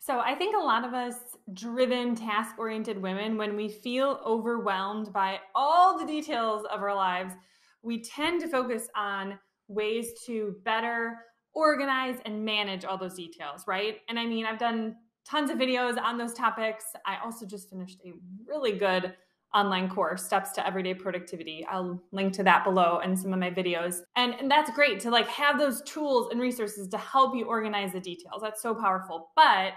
So I think a lot of us driven, task-oriented women, when we feel overwhelmed by all the details of our lives, we tend to focus on ways to better organize and manage all those details, right? And I mean, I've done tons of videos on those topics. I also just finished a really good online course, Steps to Everyday Productivity. I'll link to that below and some of my videos. And that's great to have those tools and resources to help you organize the details. That's so powerful. But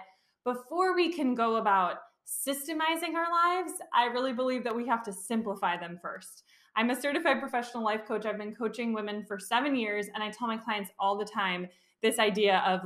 before we can go about systemizing our lives, I really believe that we have to simplify them first. I'm a certified professional life coach. I've been coaching women for 7 years, and I tell my clients all the time this idea of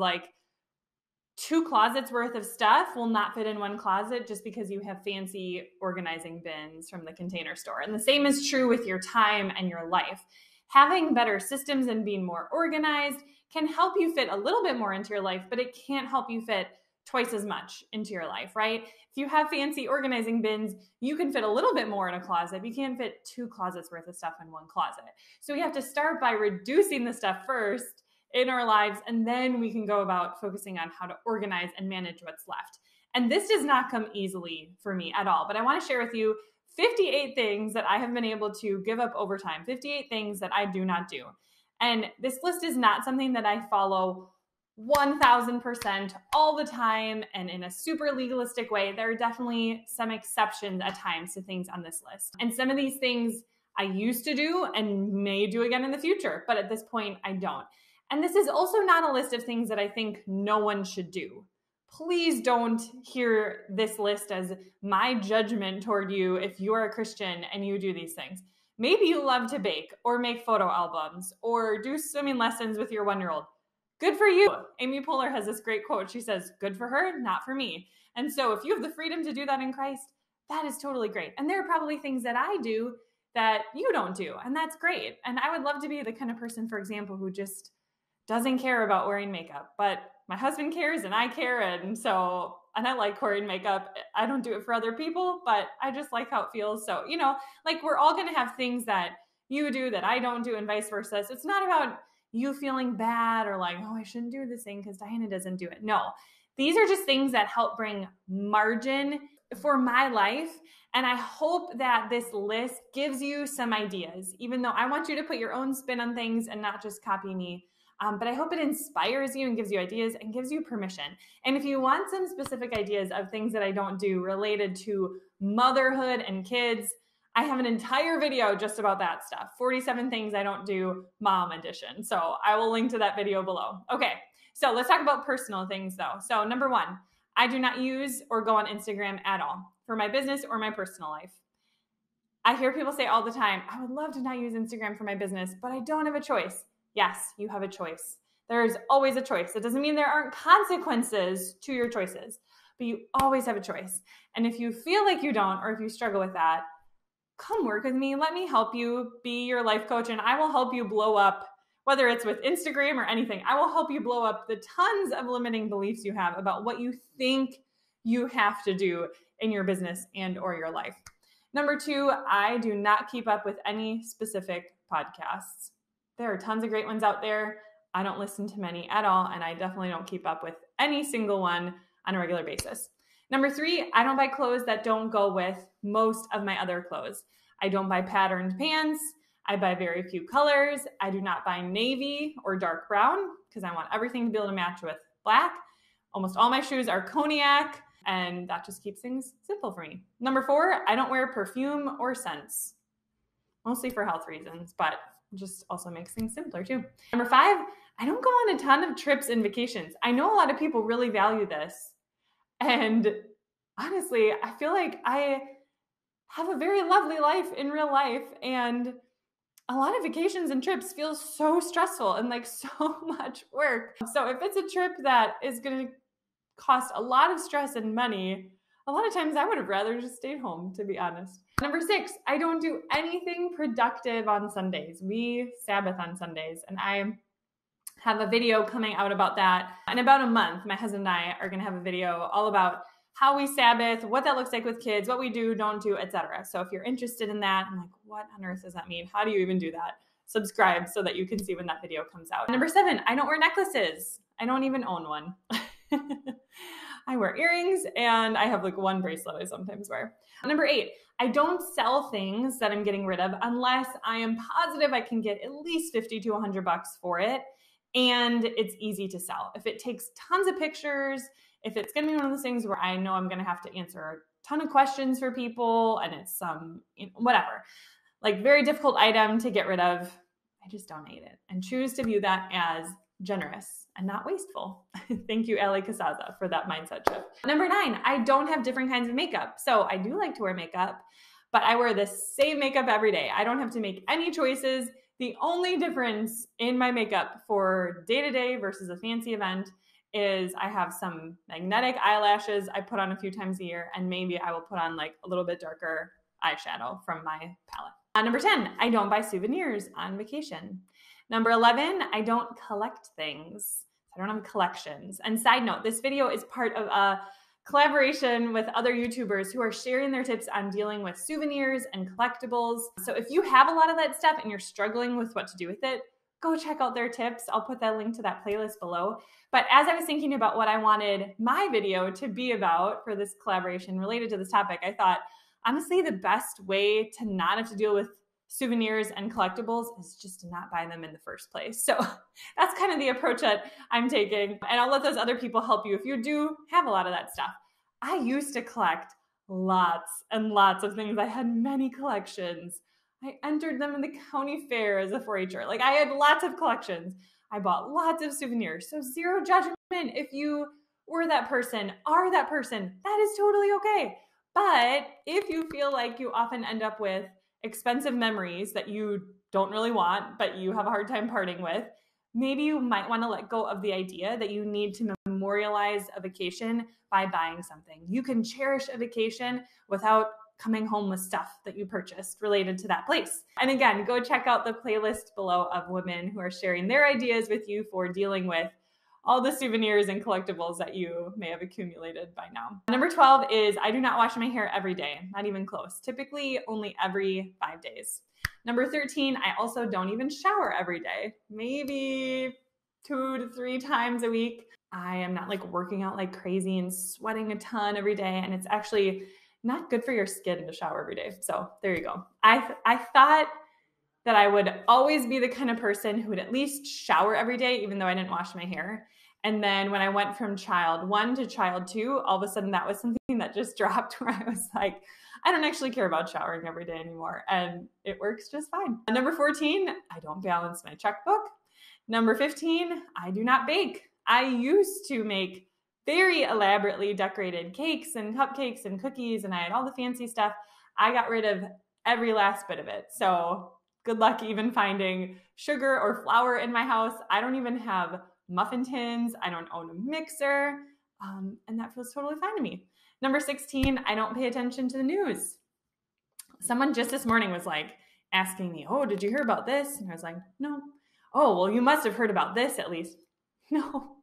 2 closets worth of stuff will not fit in one closet just because you have fancy organizing bins from the Container Store. And the same is true with your time and your life. Having better systems and being more organized can help you fit a little bit more into your life, but it can't help you fit twice as much into your life, right? If you have fancy organizing bins, you can fit a little bit more in a closet, but you can't fit 2 closets worth of stuff in one closet. So we have to start by reducing the stuff first in our lives, and then we can go about focusing on how to organize and manage what's left. And this does not come easily for me at all, but I want to share with you 58 things that I have been able to give up over time, 58 things that I do not do. And this list is not something that I follow 1000% all the time and in a super legalistic way. There are definitely some exceptions at times to things on this list. And some of these things I used to do and may do again in the future, but at this point I don't. And this is also not a list of things that I think no one should do. Please don't hear this list as my judgment toward you if you're a Christian and you do these things. Maybe you love to bake or make photo albums or do swimming lessons with your 1-year-old. Good for you. Amy Poehler has this great quote. She says, good for her, not for me. And so if you have the freedom to do that in Christ, that is totally great. And there are probably things that I do that you don't do, and that's great. And I would love to be the kind of person, for example, who just doesn't care about wearing makeup, but my husband cares and I care. And I like wearing makeup. I don't do it for other people, but I just like how it feels. So, we're all going to have things that you do that I don't do and vice versa. So it's not about you feeling bad or I shouldn't do this thing because Diana doesn't do it. No, these are just things that help bring margin for my life. And I hope that this list gives you some ideas, even though I want you to put your own spin on things and not just copy me. But I hope it inspires you and gives you ideas and gives you permission. And if you want some specific ideas of things that I don't do related to motherhood and kids, I have an entire video just about that stuff. 47 things I don't do, mom edition. So I will link to that video below. Okay, so let's talk about personal things though. So number 1, I do not use or go on Instagram at all for my business or my personal life. I hear people say all the time, I would love to not use Instagram for my business, but I don't have a choice. Yes, you have a choice. There's always a choice. It doesn't mean there aren't consequences to your choices, but you always have a choice. And if you feel like you don't, or if you struggle with that, come work with me. Let me help you be your life coach, and I will help you blow up, whether it's with Instagram or anything. I will help you blow up the tons of limiting beliefs you have about what you think you have to do in your business and or your life. Number 2, I do not keep up with any specific podcasts. There are tons of great ones out there. I don't listen to many at all, and I definitely don't keep up with any single one on a regular basis. Number 3, I don't buy clothes that don't go with most of my other clothes. I don't buy patterned pants. I buy very few colors. I do not buy navy or dark brown because I want everything to be able to match with black. Almost all my shoes are cognac, and that just keeps things simple for me. Number 4, I don't wear perfume or scents, mostly for health reasons, but just also makes things simpler too. Number 5, I don't go on a ton of trips and vacations. I know a lot of people really value this. And honestly, I feel like I have a very lovely life in real life. And a lot of vacations and trips feel so stressful and so much work. So if it's a trip that is going to cost a lot of stress and money, a lot of times I would have rather just stayed home, to be honest. Number 6, I don't do anything productive on Sundays. We Sabbath on Sundays, and I have a video coming out about that. In about a month, my husband and I are going to have a video all about how we Sabbath, what that looks like with kids, what we do, don't do, etc. So if you're interested in that, I'm like, what on earth does that mean? How do you even do that? Subscribe so that you can see when that video comes out. Number 7, I don't wear necklaces. I don't even own one. I wear earrings, and I have like one bracelet I sometimes wear. Number 8, I don't sell things that I'm getting rid of unless I am positive I can get at least 50 to 100 bucks for it and it's easy to sell. If it takes tons of pictures, if it's going to be one of those things where I know I'm going to have to answer a ton of questions for people and it's some, whatever, like very difficult item to get rid of, I just donate it and choose to view that as generous and not wasteful. Thank you, Ali Casaza, for that mindset shift. Number 9, I don't have different kinds of makeup. So I do like to wear makeup, but I wear the same makeup every day. I don't have to make any choices. The only difference in my makeup for day-to-day versus a fancy event is I have some magnetic eyelashes I put on a few times a year, and maybe I will put on like a little bit darker eyeshadow from my palette. Number 10, I don't buy souvenirs on vacation. Number 11, I don't collect things. I don't have collections. And side note, this video is part of a collaboration with other YouTubers who are sharing their tips on dealing with souvenirs and collectibles. So if you have a lot of that stuff and you're struggling with what to do with it, go check out their tips. I'll put that link to that playlist below. But as I was thinking about what I wanted my video to be about for this collaboration related to this topic, I thought, honestly, the best way to not have to deal with souvenirs and collectibles is just to not buy them in the first place. So that's kind of the approach that I'm taking. And I'll let those other people help you if you do have a lot of that stuff. I used to collect lots and lots of things. I had many collections. I entered them in the county fair as a 4-H'er. Like I had lots of collections. I bought lots of souvenirs. So zero judgment if you were that person, are that person. That is totally okay. But if you feel like you often end up with expensive memories that you don't really want, but you have a hard time parting with, maybe you might want to let go of the idea that you need to memorialize a vacation by buying something. You can cherish a vacation without coming home with stuff that you purchased related to that place. And again, go check out the playlist below of women who are sharing their ideas with you for dealing with all the souvenirs and collectibles that you may have accumulated by now. Number 12 is I do not wash my hair every day, not even close. Typically only every 5 days. Number 13, I also don't even shower every day. Maybe 2 to 3 times a week. I am not like working out like crazy and sweating a ton every day. And it's actually not good for your skin to shower every day. So there you go. I thought that I would always be the kind of person who would at least shower every day, even though I didn't wash my hair. And then when I went from child 1 to child 2, all of a sudden that was something that just dropped where I was like, I don't actually care about showering every day anymore. And it works just fine. Number 14, I don't balance my checkbook. Number 15, I do not bake. I used to make very elaborately decorated cakes and cupcakes and cookies, and I had all the fancy stuff. I got rid of every last bit of it. So good luck even finding sugar or flour in my house. I don't even have muffin tins. I don't own a mixer. And that feels totally fine to me. Number 16, I don't pay attention to the news. Someone just this morning was like asking me, oh, did you hear about this? And I was like, no. Oh, well, you must have heard about this at least. No.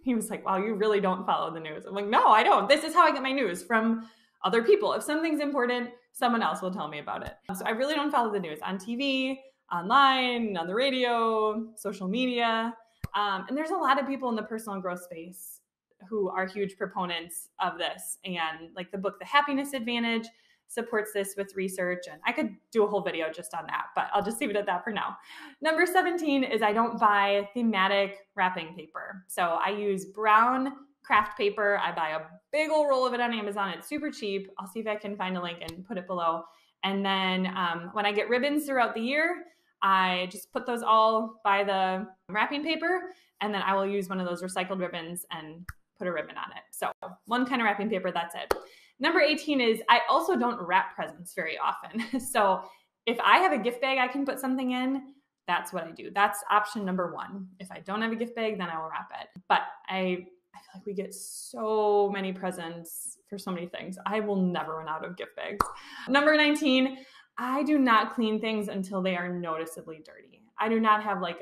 He was like, wow, you really don't follow the news. I'm like, no, I don't. This is how I get my news, from other people. If something's important, someone else will tell me about it. So I really don't follow the news on TV, online, on the radio, social media. And there's a lot of people in the personal growth space who are huge proponents of this. And like the book, The Happiness Advantage, supports this with research. And I could do a whole video just on that, but I'll just leave it at that for now. Number 17 is I don't buy thematic wrapping paper. So I use brown craft paper. I buy a big old roll of it on Amazon. It's super cheap. I'll see if I can find a link and put it below. And then when I get ribbons throughout the year, I just put those all by the wrapping paper, and then I will use one of those recycled ribbons and put a ribbon on it. So one kind of wrapping paper, that's it. Number 18 is I also don't wrap presents very often. So if I have a gift bag I can put something in, that's what I do. That's option number 1. If I don't have a gift bag, then I will wrap it. But I feel like we get so many presents for so many things. I will never run out of gift bags. Number 19, I do not clean things until they are noticeably dirty. I do not have like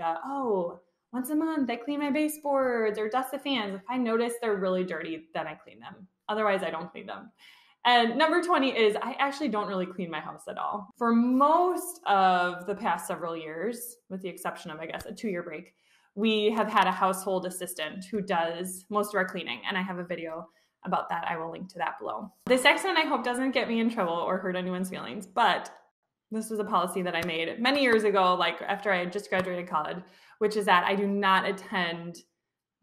once a month I clean my baseboards or dust the fans. If I notice they're really dirty, then I clean them. Otherwise, I don't clean them. And number 20 is I actually don't really clean my house at all. For most of the past several years, with the exception of, I guess, a 2-year break, we have had a household assistant who does most of our cleaning. And I have a video about that, I will link to that below. This next one I hope doesn't get me in trouble or hurt anyone's feelings, but this was a policy that I made many years ago, like after I had just graduated college, which is that I do not attend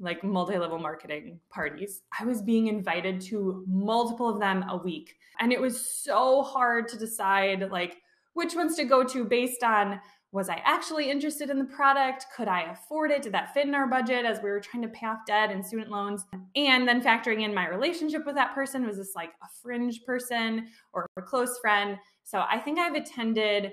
like multi-level marketing parties. I was being invited to multiple of them a week. And it was so hard to decide like which ones to go to based on, was I actually interested in the product? Could I afford it? Did that fit in our budget as we were trying to pay off debt and student loans? And then factoring in my relationship with that person, was this like a fringe person or a close friend? So I think I've attended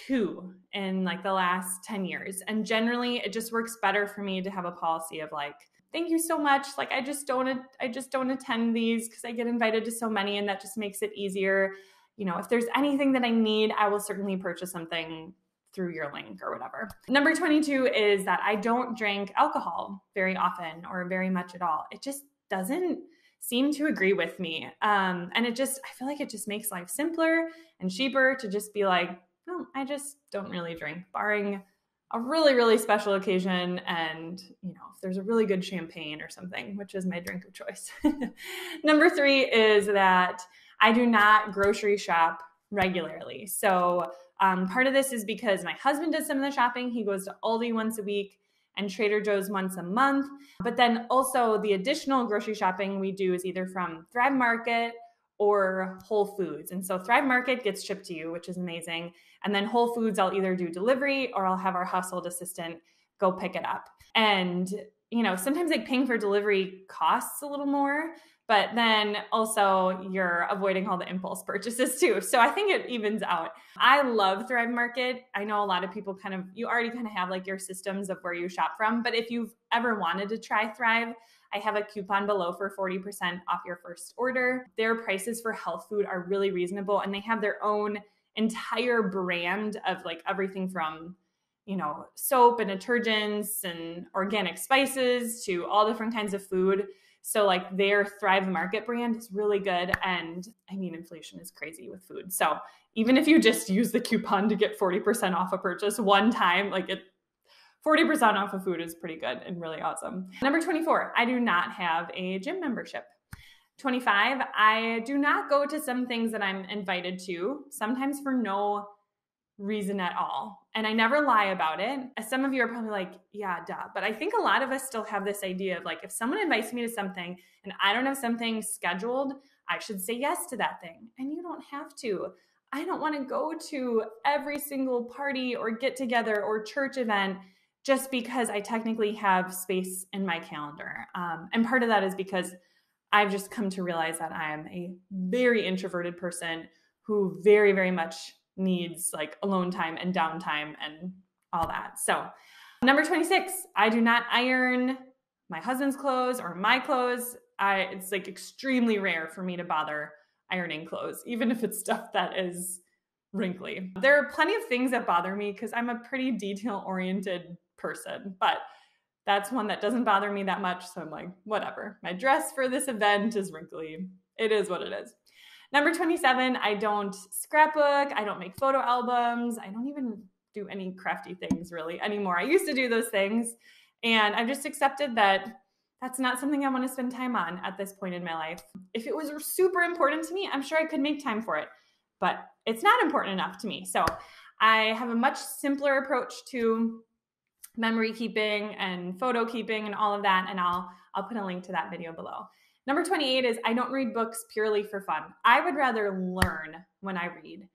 2 in like the last 10 years. And generally it just works better for me to have a policy of like, thank you so much. Like I just don't attend these because I get invited to so many, and that just makes it easier. You know, if there's anything that I need, I will certainly purchase something through your link or whatever. Number 22 is that I don't drink alcohol very often or very much at all. It just doesn't seem to agree with me. And I feel like it just makes life simpler and cheaper to just be like, no, I just don't really drink, barring a really, really special occasion. And, you know, if there's a really good champagne or something, which is my drink of choice. Number 3 is that I do not grocery shop regularly. So part of this is because my husband does some of the shopping. He goes to Aldi once a week and Trader Joe's once a month. But then also the additional grocery shopping we do is either from Thrive Market or Whole Foods. And so Thrive Market gets shipped to you, which is amazing. And then Whole Foods, I'll either do delivery or I'll have our household assistant go pick it up. And, you know, sometimes like paying for delivery costs a little more, but then also you're avoiding all the impulse purchases too. So I think it evens out. I love Thrive Market. I know a lot of people you already kind of have like your systems of where you shop from, but if you've ever wanted to try Thrive, I have a coupon below for 40% off your first order. Their prices for health food are really reasonable, and they have their own entire brand of like everything from, you know, soap and detergents and organic spices to all different kinds of food. So like their Thrive Market brand is really good. And I mean, inflation is crazy with food. So even if you just use the coupon to get 40% off a purchase one time, 40% off of food is pretty good and really awesome. Number 24, I do not have a gym membership. 25, I do not go to some things that I'm invited to, sometimes for no reason at all. And I never lie about it. As some of you are probably like, yeah, duh. But I think a lot of us still have this idea of like, if someone invites me to something and I don't have something scheduled, I should say yes to that thing. And you don't have to. I don't want to go to every single party or get together or church event just because I technically have space in my calendar. And part of that is because I've just come to realize that I am a very introverted person who very, very much needs like alone time and downtime and all that. So number 26, I do not iron my husband's clothes or my clothes. It's like extremely rare for me to bother ironing clothes, even if it's stuff that is wrinkly. There are plenty of things that bother me because I'm a pretty detail-oriented person, but that's one that doesn't bother me that much. So I'm like, whatever. My dress for this event is wrinkly. It is what it is. Number 27, I don't scrapbook. I don't make photo albums. I don't even do any crafty things really anymore. I used to do those things, and I've just accepted that that's not something I want to spend time on at this point in my life. If it was super important to me, I'm sure I could make time for it, but it's not important enough to me. So I have a much simpler approach to memory keeping and photo keeping and all of that, and I'll put a link to that video below. Number 28 is I don't read books purely for fun. I would rather learn when I read.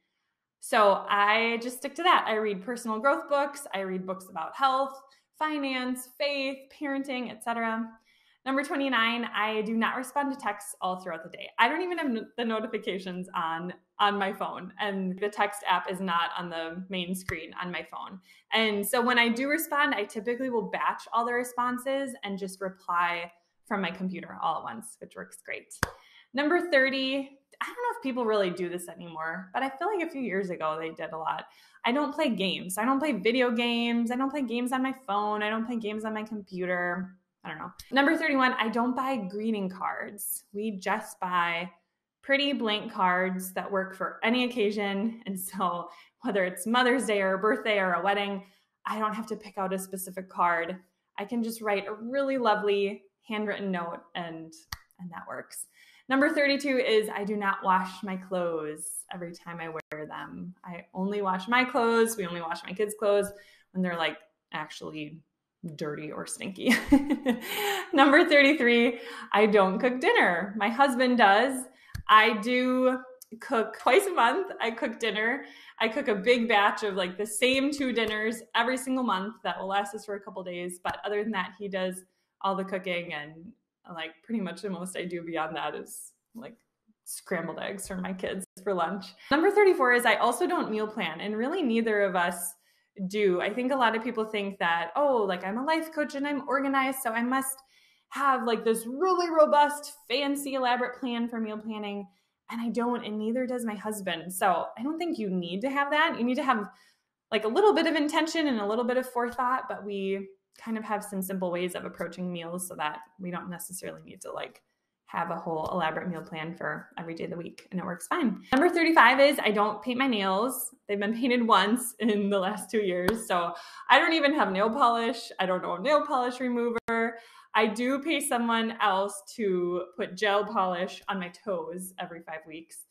So I just stick to that. I read personal growth books. I read books about health, finance, faith, parenting, etc. Number 29, I do not respond to texts all throughout the day. I don't even have the notifications on my phone, and the text app is not on the main screen on my phone. And so when I do respond, I typically will batch all the responses and just reply from my computer all at once, which works great. Number 30, I don't know if people really do this anymore, but I feel like a few years ago they did a lot. I don't play games. I don't play video games. I don't play games on my phone. I don't play games on my computer. I don't know. Number 31, I don't buy greeting cards. We just buy pretty blank cards that work for any occasion. And so whether it's Mother's Day or a birthday or a wedding, I don't have to pick out a specific card. I can just write a really lovely handwritten note and and that works. Number 32 is I do not wash my clothes every time I wear them. I only wash my clothes. We only wash my kids' clothes when they're like actually dirty or stinky. Number 33, I don't cook dinner. My husband does. I do cook twice a month. I cook dinner. I cook a big batch of like the same 2 dinners every single month that will last us for a couple days. But other than that, he does all the cooking, and like pretty much the most I do beyond that is like scrambled eggs for my kids for lunch. Number 34 is I also don't meal plan, and really neither of us do. I think a lot of people think that, oh, like I'm a life coach and I'm organized, so I must have like this really robust, fancy, elaborate plan for meal planning. And I don't, and neither does my husband. So I don't think you need to have that. You need to have like a little bit of intention and a little bit of forethought, but we kind of have some simple ways of approaching meals so that we don't necessarily need to like have a whole elaborate meal plan for every day of the week, and it works fine. Number 35 is I don't paint my nails. They've been painted once in the last 2 years, so I don't even have nail polish. I don't know a nail polish remover. I do pay someone else to put gel polish on my toes every 5 weeks,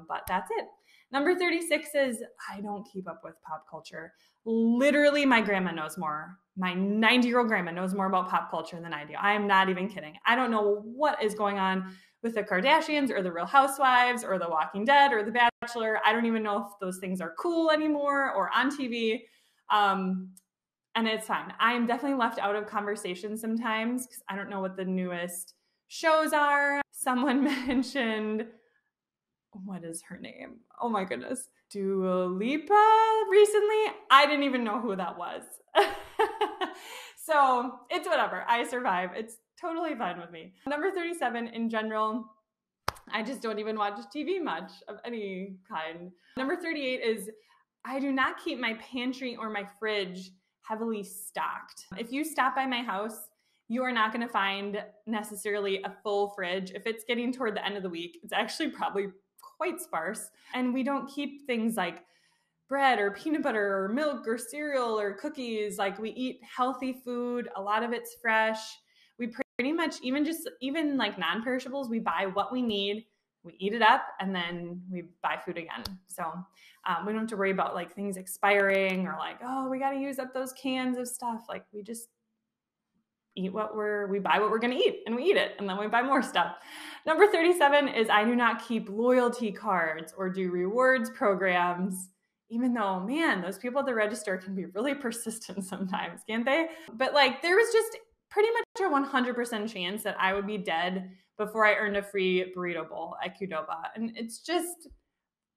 but that's it. Number 36 is I don't keep up with pop culture. Literally, my grandma knows more. My 90-year-old grandma knows more about pop culture than I do. I am not even kidding. I don't know what is going on with the Kardashians or the Real Housewives or The Walking Dead or The Bachelor. I don't even know if those things are cool anymore or on TV. And it's fine. I am definitely left out of conversations sometimes because I don't know what the newest shows are. Someone mentioned, what is her name? Oh my goodness. Dua Lipa recently. I didn't even know who that was. So it's whatever. I survive. It's totally fine with me. Number 37, in general, I just don't even watch TV much of any kind. Number 38 is I do not keep my pantry or my fridge heavily stocked. If you stop by my house, you are not going to find necessarily a full fridge. If it's getting toward the end of the week, it's actually probably quite sparse. And we don't keep things like bread or peanut butter or milk or cereal or cookies. Like we eat healthy food. A lot of it's fresh. We pretty much, even like non-perishables, we buy what we need, we eat it up, and then we buy food again. So we don't have to worry about like things expiring or like, oh, we got to use up those cans of stuff. Like we just we buy what we're going to eat, and we eat it, and then we buy more stuff. Number 37 is I do not keep loyalty cards or do rewards programs, even though, man, those people at the register can be really persistent sometimes, can't they? But like there was just pretty much a 100% chance that I would be dead before I earned a free burrito bowl at Qdoba. And it's just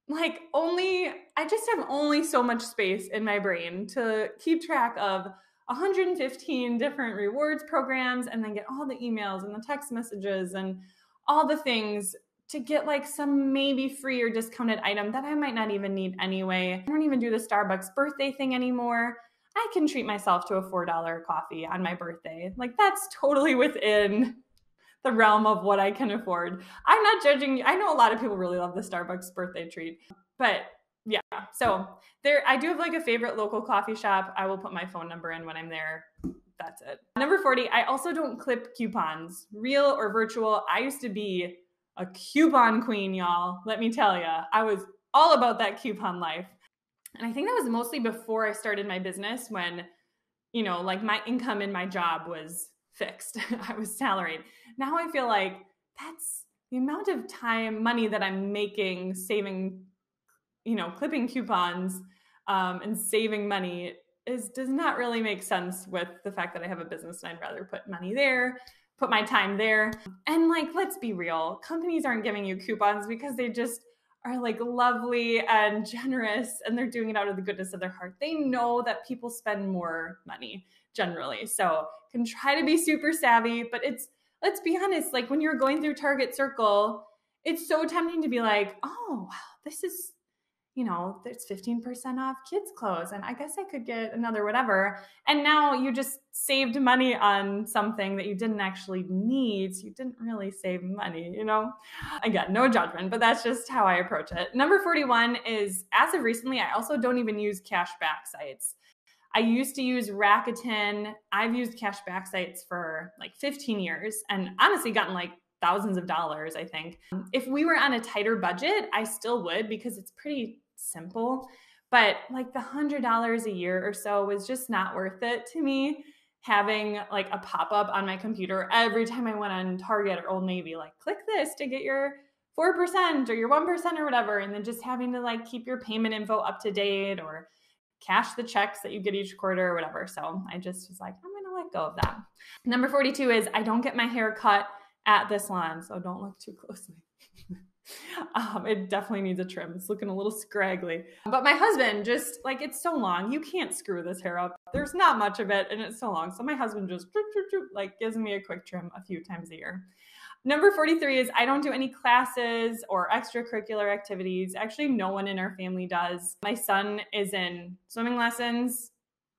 like I just have only so much space in my brain to keep track of 115 different rewards programs and then get all the emails and the text messages and all the things to get like some maybe free or discounted item that I might not even need anyway. I don't even do the Starbucks birthday thing anymore. I can treat myself to a $4 coffee on my birthday. Like that's totally within the realm of what I can afford. I'm not judging you. I know a lot of people really love the Starbucks birthday treat, but yeah. So I do have like a favorite local coffee shop. I will put my phone number in when I'm there. That's it. Number 40, I also don't clip coupons, real or virtual. I used to be a coupon queen, y'all. Let me tell you, I was all about that coupon life. And I think that was mostly before I started my business when, like my income in my job was fixed. I was salaried. Now I feel like that's the amount of money that I'm making, saving, clipping coupons and saving money does not really make sense with the fact that I have a business and I'd rather put money there, put my time there. And like, let's be real, companies aren't giving you coupons because they just are like lovely and generous and they're doing it out of the goodness of their heart. They know that people spend more money generally. So can try to be super savvy, but let's be honest, like when you're going through Target Circle, it's so tempting to be like, oh, wow, this is, there's 15% off kids' clothes, and I guess I could get another whatever. And now you just saved money on something that you didn't actually need. So you didn't really save money, Again, no judgment, but that's just how I approach it. Number 41 is, as of recently, I also don't even use cashback sites. I used to use Rakuten. I've used cashback sites for like 15 years and honestly gotten like thousands of dollars, I think. If we were on a tighter budget, I still would because it's pretty simple. But like the $100 a year or so was just not worth it to me. Having like a pop-up on my computer every time I went on Target or Old Navy, like click this to get your 4% or your 1% or whatever. And then just having to like keep your payment info up to date or cash the checks that you get each quarter or whatever. So I just was like, I'm going to let go of that. Number 42 is I don't get my hair cut at the salon, so don't look too closely. It definitely needs a trim. It's looking a little scraggly. But my husband just like, it's so long. You can't screw this hair up. There's not much of it and it's so long. So my husband just like gives me a quick trim a few times a year. Number 43 is I don't do any classes or extracurricular activities. Actually, no one in our family does. My son is in swimming lessons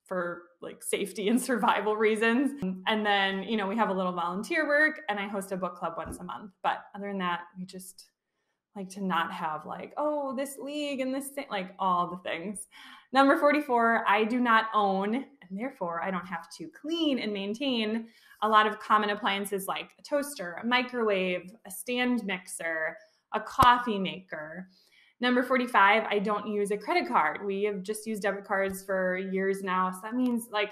for like safety and survival reasons. And then, you know, we have a little volunteer work and I host a book club once a month. But other than that, we just like to not have like, oh, this league and this thing, like all the things. Number 44, I do not own, and therefore I don't have to clean and maintain a lot of common appliances like a toaster, a microwave, a stand mixer, a coffee maker. Number 45, I don't use a credit card. We have just used debit cards for years now. So that means like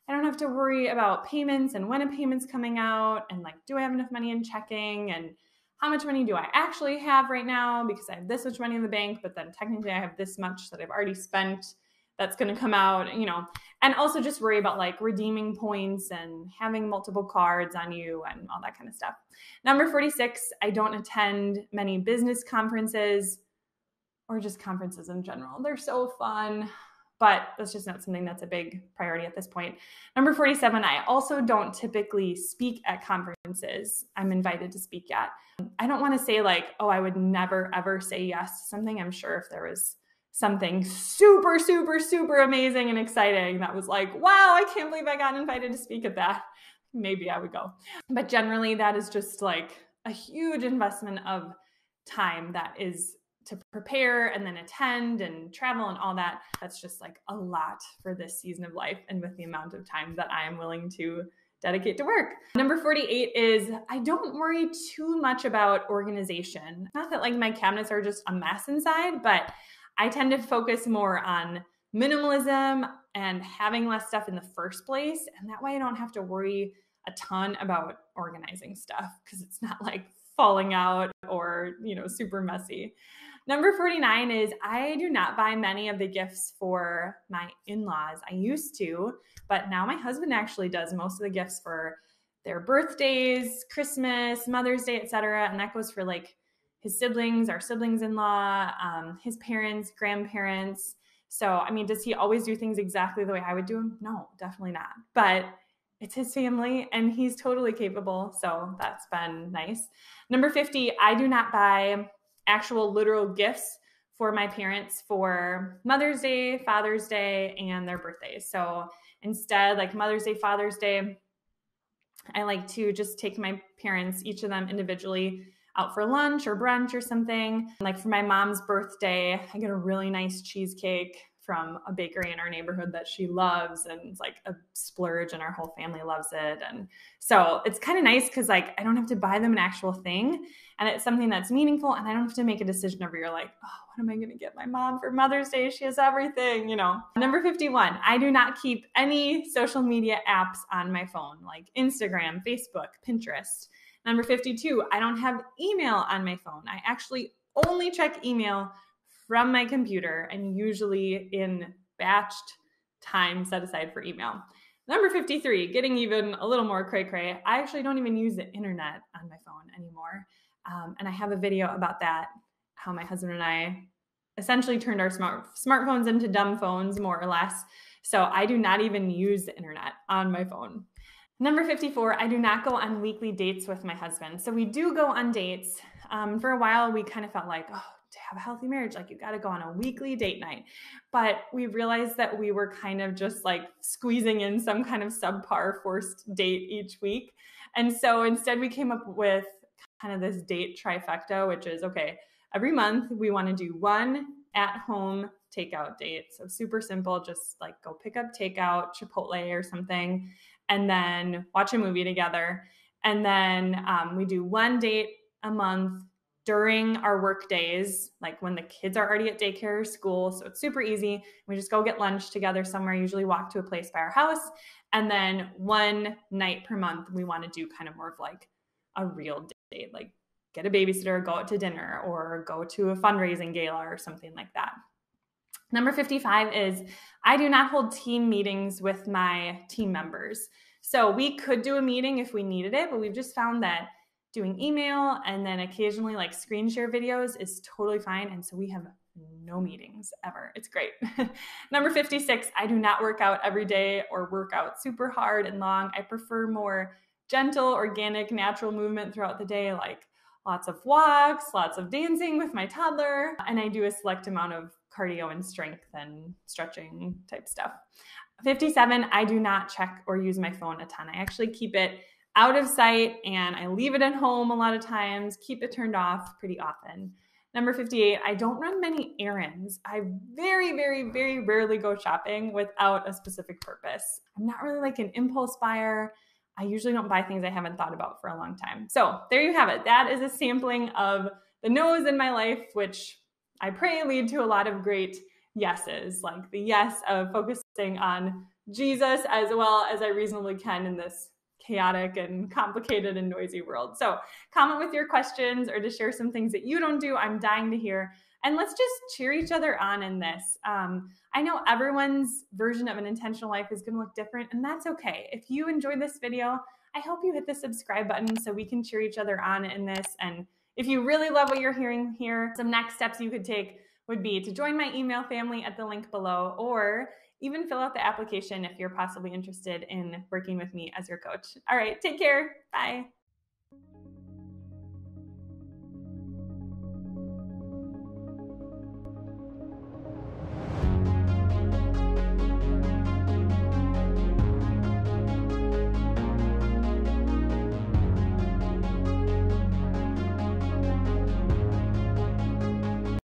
I don't have to worry about payments and when a payment's coming out and like, do I have enough money in checking and how much money do I actually have right now because I have this much money in the bank, but then technically I have this much that I've already spent that's going to come out, you know, and also just worry about like redeeming points and having multiple cards on you and all that kind of stuff. Number 46, I don't attend many business conferences or just conferences in general. They're so fun, but that's just not something that's a big priority at this point. Number 47, I also don't typically speak at conferences I'm invited to speak at. I don't want to say like, oh, I would never, ever say yes to something. I'm sure if there was something super, super, super amazing and exciting that was like, wow, I can't believe I got invited to speak at that, maybe I would go. But generally, that is just like a huge investment of time that is to prepare and then attend and travel and all that. That's just like a lot for this season of life and with the amount of time that I am willing to dedicate to work. Number 48 is I don't worry too much about organization. Not that like my cabinets are just a mess inside, but I tend to focus more on minimalism and having less stuff in the first place. And that way I don't have to worry a ton about organizing stuff because it's not like falling out or, you know, super messy. Number 49 is I do not buy many of the gifts for my in-laws. I used to, but now my husband actually does most of the gifts for their birthdays, Christmas, Mother's Day, etc. And that goes for like his siblings, our siblings-in-law, his parents, grandparents. So, I mean, does he always do things exactly the way I would do them? No, definitely not. But it's his family and he's totally capable. So that's been nice. Number 50, I do not buy actual literal gifts for my parents for Mother's Day, Father's Day, and their birthdays. So instead, like Mother's Day, Father's Day, I like to just take my parents, each of them individually, out for lunch or brunch or something. Like for my mom's birthday, I get a really nice cheesecake from a bakery in our neighborhood that she loves, and it's like a splurge and our whole family loves it. And so it's kind of nice because like I don't have to buy them an actual thing and it's something that's meaningful and I don't have to make a decision every year like, oh, what am I going to get my mom for Mother's Day? She has everything, you know. Number 51, I do not keep any social media apps on my phone like Instagram, Facebook, Pinterest. Number 52, I don't have email on my phone. I actually only check email from my computer and usually in batched time set aside for email. Number 53, getting even a little more cray-cray, I actually don't even use the internet on my phone anymore. And I have a video about that, how my husband and I essentially turned our smartphones into dumb phones, more or less. So I do not even use the internet on my phone. Number 54, I do not go on weekly dates with my husband. So we do go on dates. For a while, we kind of felt like, oh, to have a healthy marriage, like you got to go on a weekly date night. But we realized that we were kind of just like squeezing in some kind of subpar forced date each week. And so instead we came up with kind of this date trifecta, which is, okay, every month we want to do one at-home takeout date. So super simple, just like go pick up takeout, Chipotle or something, and then watch a movie together. And then we do one date a month during our work days, like when the kids are already at daycare or school. So it's super easy. We just go get lunch together somewhere, usually walk to a place by our house. And then one night per month, we want to do kind of more of like a real date, like get a babysitter, go out to dinner, or go to a fundraising gala or something like that. Number 55 is I do not hold team meetings with my team members. So we could do a meeting if we needed it, but we've just found that doing email and then occasionally like screen share videos is totally fine. And so we have no meetings ever. It's great. Number 56, I do not work out every day or work out super hard and long. I prefer more gentle, organic, natural movement throughout the day, like lots of walks, lots of dancing with my toddler, and I do a select amount of cardio and strength and stretching type stuff. 57, I do not check or use my phone a ton. I actually keep it out of sight and I leave it at home a lot of times, keep it turned off pretty often. Number 58, I don't run many errands. I very, very, very rarely go shopping without a specific purpose. I'm not really like an impulse buyer. I usually don't buy things I haven't thought about for a long time. So there you have it. That is a sampling of the no's in my life, which I pray lead to a lot of great yeses, like the yes of focusing on Jesus as well as I reasonably can in this chaotic and complicated and noisy world. So comment with your questions or to share some things that you don't do. I'm dying to hear. And let's just cheer each other on in this. I know everyone's version of an intentional life is going to look different, and that's okay. If you enjoyed this video, I hope you hit the subscribe button so we can cheer each other on in this. And if you really love what you're hearing here, some next steps you could take would be to join my email family at the link below, or even fill out the application if you're possibly interested in working with me as your coach. All right, take care. Bye.